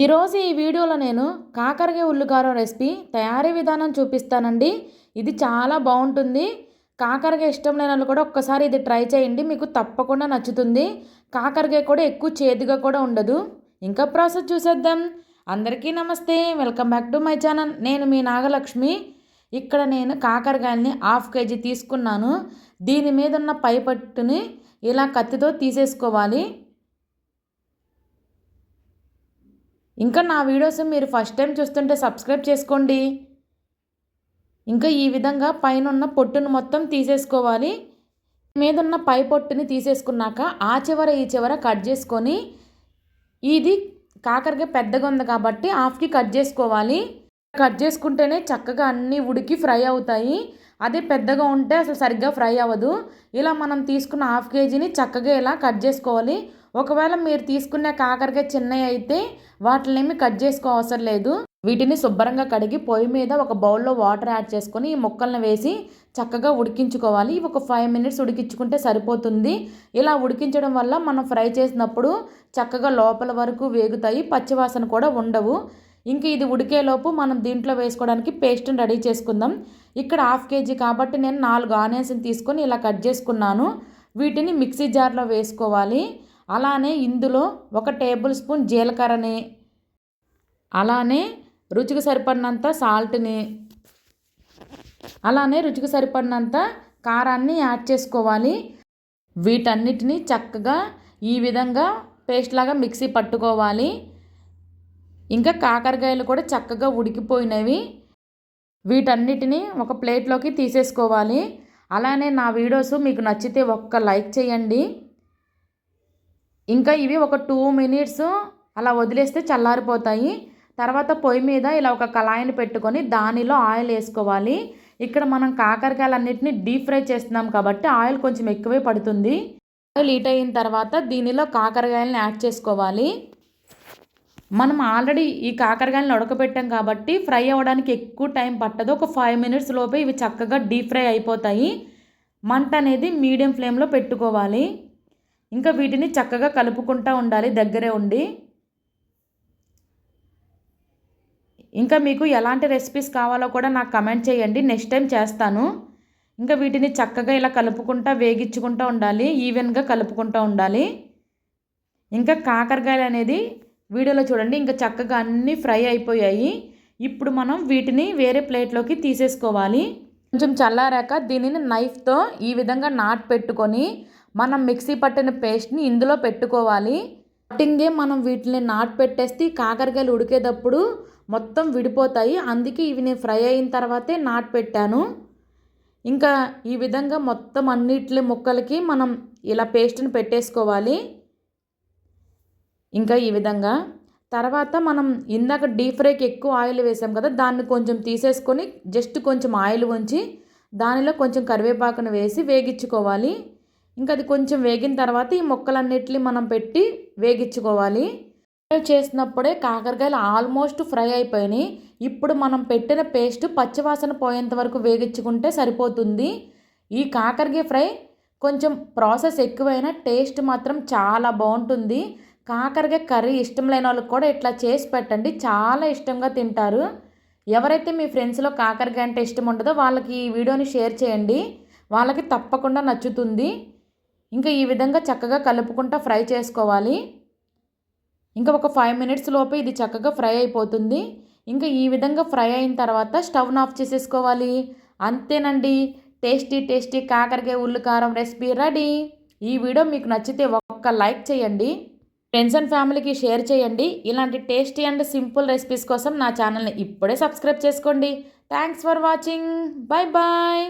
ఈరోజు ఈ వీడియోలో నేను కాకరకాయ ఉల్లికారం రెసిపీ తయారీ విధానం చూపిస్తానండి. ఇది చాలా బాగుంటుంది. కాకరకాయ ఇష్టం లేని వాళ్ళు కూడా ఒక్కసారి ఇది ట్రై చేయండి, మీకు తప్పకుండా నచ్చుతుంది. కాకరకాయ కూడా ఎక్కువ చేదుగా కూడా ఉండదు. ఇంకా ప్రాసెస్ చూసేద్దాం. అందరికీ నమస్తే, welcome back to my channel. నేను మీ నాగలక్ష్మి. ఇక్కడ నేను కాకరకాయల్ని 1/2 kg తీసుకున్నాను. దీని మీద ఉన్న పై పట్టుని ఇలా కత్తితో తీసేసుకోవాలి. ఇంకా నా వీడియోస్ మీరు ఫస్ట్ టైం చూస్తుంటే సబ్స్క్రైబ్ చేసుకోండి. ఇంకా ఈ విధంగా పైన ఉన్న పొట్టును మొత్తం తీసేసుకోవాలి. మీద ఉన్న పై పొట్టుని తీసేసుకున్నాక ఆ చివర ఈ చివర కట్ చేసుకొని, ఇది కాకరకాయ పెద్దగా ఉంది కాబట్టి హాఫ్కి కట్ చేసుకోవాలి. కట్ చేసుకుంటేనే చక్కగా అన్నీ ఉడికి ఫ్రై అవుతాయి. అదే పెద్దగా ఉంటే అసలు సరిగ్గా ఫ్రై అవ్వదు. ఇలా మనం తీసుకున్న 1/2 kgని చక్కగా ఇలా కట్ చేసుకోవాలి. ఒకవేళ మీరు తీసుకునే కాకరకాయ చిన్నవి అయితే వాటిని కట్ చేసుకో అవసరం లేదు. వీటిని శుభ్రంగా కడిగి పొయ్యి మీద ఒక బౌల్లో వాటర్ యాడ్ చేసుకొని ఈ ముక్కలను వేసి చక్కగా ఉడికించుకోవాలి. ఒక 5 minutes ఉడికించుకుంటే సరిపోతుంది. ఇలా ఉడికించడం వల్ల మనం ఫ్రై చేసినప్పుడు చక్కగా లోపల వరకు వేగుతాయి, పచ్చివాసన కూడా ఉండవు. ఇంక ఇది ఉడికేలోపు మనం దీంట్లో వేసుకోవడానికి పేస్ట్ని రెడీ చేసుకుందాం. ఇక్కడ 1/2 kg కాబట్టి నేను 4 ఆనియన్స్ని తీసుకొని ఇలా కట్ చేసుకున్నాను. వీటిని మిక్సీ జార్లో వేసుకోవాలి. అలానే ఇందులో 1 టేబుల్ స్పూన్ జీలకర్రని, అలానే రుచికి సరిపడినంత సాల్ట్ని, అలానే రుచికి సరిపడినంత కారాన్ని యాడ్ చేసుకోవాలి. వీటన్నిటిని చక్కగా ఈ విధంగా పేస్ట్ లాగా మిక్సీ పట్టుకోవాలి. ఇంకా కాకరకాయలు కూడా చక్కగా ఉడికిపోయినవి. వీటన్నిటిని ఒక ప్లేట్లోకి తీసేసుకోవాలి. అలానే నా వీడియోస్ మీకు నచ్చితే ఒక్క లైక్ చేయండి. ఇంకా ఇవి ఒక 2 minutes అలా వదిలేస్తే చల్లారిపోతాయి. తర్వాత పొయ్యి మీద ఇలా ఒక కళాయిని పెట్టుకొని దానిలో ఆయిల్ వేసుకోవాలి. ఇక్కడ మనం కాకరకాయలన్నిటిని డీప్ ఫ్రై చేస్తున్నాం కాబట్టి ఆయిల్ కొంచెం ఎక్కువే పడుతుంది. ఆయిల్ హీట్ అయిన తర్వాత దీనిలో కాకరకాయలను యాడ్ చేసుకోవాలి. మనం ఆల్రెడీ ఈ కాకరకాయలను ఉడకబెట్టాం కాబట్టి ఫ్రై అవ్వడానికి ఎక్కువ టైం పట్టదు. ఒక 5 minutes లోపే ఇవి చక్కగా డీప్ ఫ్రై అయిపోతాయి. మంట అనేది మీడియం ఫ్లేమ్లో పెట్టుకోవాలి. ఇంకా వీటిని చక్కగా కలుపుకుంటూ ఉండాలి దగ్గరే ఉండి. ఇంకా మీకు ఎలాంటి రెసిపీస్ కావాలో కూడా నాకు కమెంట్ చేయండి, నెక్స్ట్ టైం చేస్తాను. ఇంకా వీటిని చక్కగా ఇలా కలుపుకుంటూ వేగించుకుంటూ ఉండాలి, ఈవెన్గా కలుపుకుంటూ ఉండాలి. ఇంకా కాకరకాయలు అనేది వీడియోలో చూడండి ఇంకా చక్కగా అన్నీ ఫ్రై అయిపోయాయి. ఇప్పుడు మనం వీటిని వేరే ప్లేట్లోకి తీసేసుకోవాలి. కొంచెం చల్లారాక దీనిని నైఫ్తో ఈ విధంగా నాట్ పెట్టుకొని మనం మిక్సీ పట్టిన పేస్ట్ని ఇందులో పెట్టుకోవాలి. కటింగే మనం వీటిని నాట్ పెట్టేస్తే కాకరకాయలు ఉడికేటప్పుడు మొత్తం విడిపోతాయి. అందుకే ఇవి నేను ఫ్రై అయిన తర్వాతే నాట్ పెట్టాను. ఇంకా ఈ విధంగా మొత్తం అన్నిటి ముక్కలకి మనం ఇలా పేస్ట్ని పెట్టేసుకోవాలి. ఇంకా ఈ విధంగా తర్వాత మనం ఇందాక డీప్ ఫ్రైకి ఎక్కువ ఆయిల్ వేసాం కదా, దాన్ని కొంచెం తీసేసుకొని జస్ట్ కొంచెం ఆయిల్ ఉంచి దానిలో కొంచెం కరివేపాకును వేసి వేగించుకోవాలి. ఇంకా అది కొంచెం వేగిన తర్వాత ఈ ముక్కలన్నిటిని మనం పెట్టి వేగించుకోవాలి. ఫ్రై చేసినప్పుడే కాకరకాయలు ఆల్మోస్ట్ ఫ్రై అయిపోయినాయి. ఇప్పుడు మనం పెట్టిన పేస్ట్ పచ్చివాసన పోయేంత వరకు వేగించుకుంటే సరిపోతుంది. ఈ కాకరకాయ ఫ్రై కొంచెం ప్రాసెస్ ఎక్కువైనా టేస్ట్ మాత్రం చాలా బాగుంటుంది. కాకరకాయ కర్రీ ఇష్టం లేని వాళ్ళకి కూడా ఇట్లా చేసి పెట్టండి, చాలా ఇష్టంగా తింటారు. ఎవరైతే మీ ఫ్రెండ్స్లో కాకరకాయ అంటే ఇష్టం ఉంటుందో వాళ్ళకి ఈ వీడియోని షేర్ చేయండి, వాళ్ళకి తప్పకుండా నచ్చుతుంది. ఇంకా ఈ విధంగా చక్కగా కలుపుకుంటూ ఫ్రై చేసుకోవాలి. ఇంకా ఒక 5 minutes లోపే ఇది చక్కగా ఫ్రై అయిపోతుంది. ఇంకా ఈ విధంగా ఫ్రై అయిన తర్వాత స్టవ్ను ఆఫ్ చేసేసుకోవాలి. అంతేనండి, టేస్టీ టేస్టీ కాకరకాయ ఉల్లికారం రెసిపీ రెడీ. ఈ వీడియో మీకు నచ్చితే ఒక్క లైక్ చేయండి, ఫ్రెండ్స్ అండ్ ఫ్యామిలీకి షేర్ చేయండి. ఇలాంటి టేస్టీ అండ్ సింపుల్ రెసిపీస్ కోసం నా ఛానల్ని ఇప్పుడే సబ్స్క్రైబ్ చేసుకోండి. Thanks for watching. Bye bye.